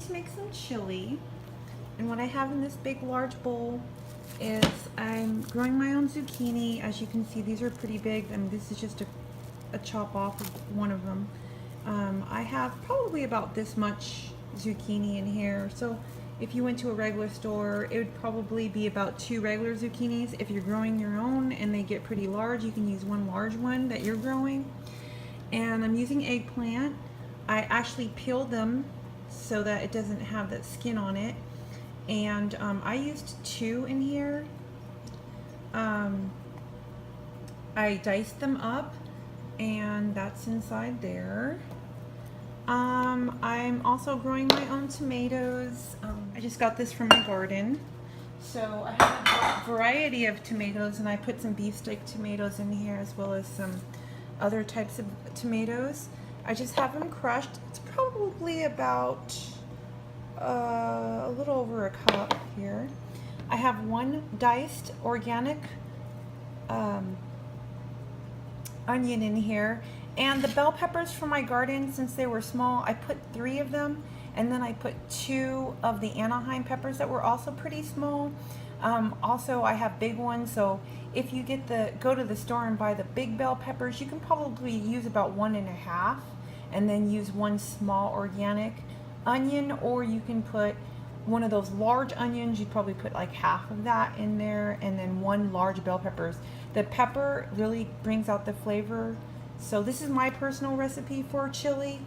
to make some chili, and what I have in this big large bowl is I'm growing my own zucchini. As you can see, these are pretty big. I mean, this is just a chop off of one of them. I have probably about this much zucchini in here, so if you went to a regular store, it would probably be about 2 regular zucchinis. If you're growing your own and they get pretty large, you can use one large one that you're growing. And I'm using eggplant. I actually peeled them so that it doesn't have that skin on it. And I used 2 in here. I diced them up, and that's inside there. I'm also growing my own tomatoes. I just got this from my garden. So I have a variety of tomatoes, and I put some beefsteak tomatoes in here as well as some other types of tomatoes. I just have them crushed. It's probably about a little over a cup here. I have 1 diced organic onion in here, and the bell peppers from my garden, since they were small, I put 3 of them, and then I put 2 of the Anaheim peppers that were also pretty small. Also, I have big ones, so if you go to the store and buy the big bell peppers, you can probably use about 1.5, and then use 1 small organic onion, or you can put one of those large onions. You'd probably put like half of that in there, and then 1 large bell peppers. The pepper really brings out the flavor. So this is my personal recipe for chili.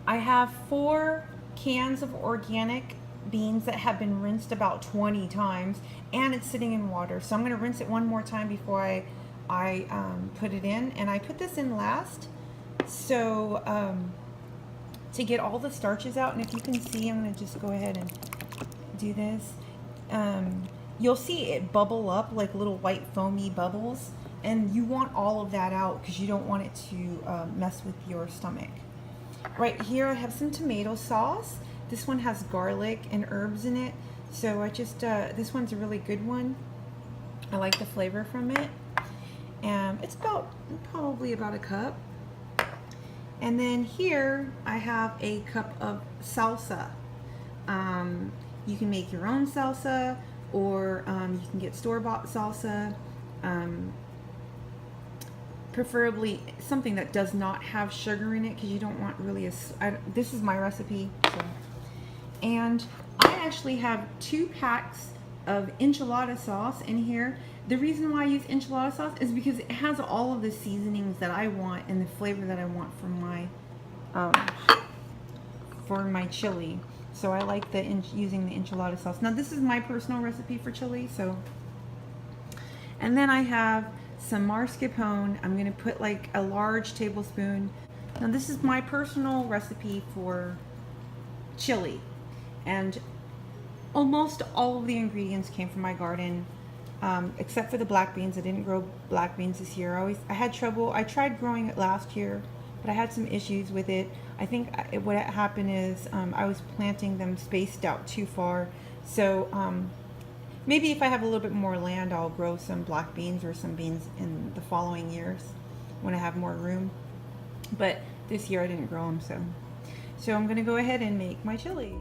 I have 4 cans of organic beans that have been rinsed about 20 times, and it's sitting in water. So I'm going to rinse it one more time before I put it in, and I put this in last. So to get all the starches out, and if you can see, I'm going to just go ahead and do this. You'll see it bubble up like little white foamy bubbles, and you want all of that out because you don't want it to mess with your stomach. Right here I have some tomato sauce. This one has garlic and herbs in it, so I just this one's a really good one. I like the flavor from it, and it's probably about a cup. And then here I have a cup of salsa. You can make your own salsa, or you can get store-bought salsa. Preferably something that does not have sugar in it, because you don't want really this is my recipe. So. And I actually have 2 packs of enchilada sauce in here. The reason why I use enchilada sauce is because it has all of the seasonings that I want and the flavor that I want for my chili. So I like using the enchilada sauce. Now this is my personal recipe for chili. So, and then I have some mascarpone. I'm going to put like a large tablespoon. Now this is my personal recipe for chili, and almost all of the ingredients came from my garden, except for the black beans. I didn't grow black beans this year. I had trouble. I tried growing it last year, but I had some issues with it. I think what happened is I was planting them spaced out too far. So maybe if I have a little bit more land, I'll grow some black beans or some beans in the following years when I have more room. But this year I didn't grow them, so I'm going to go ahead and make my chili.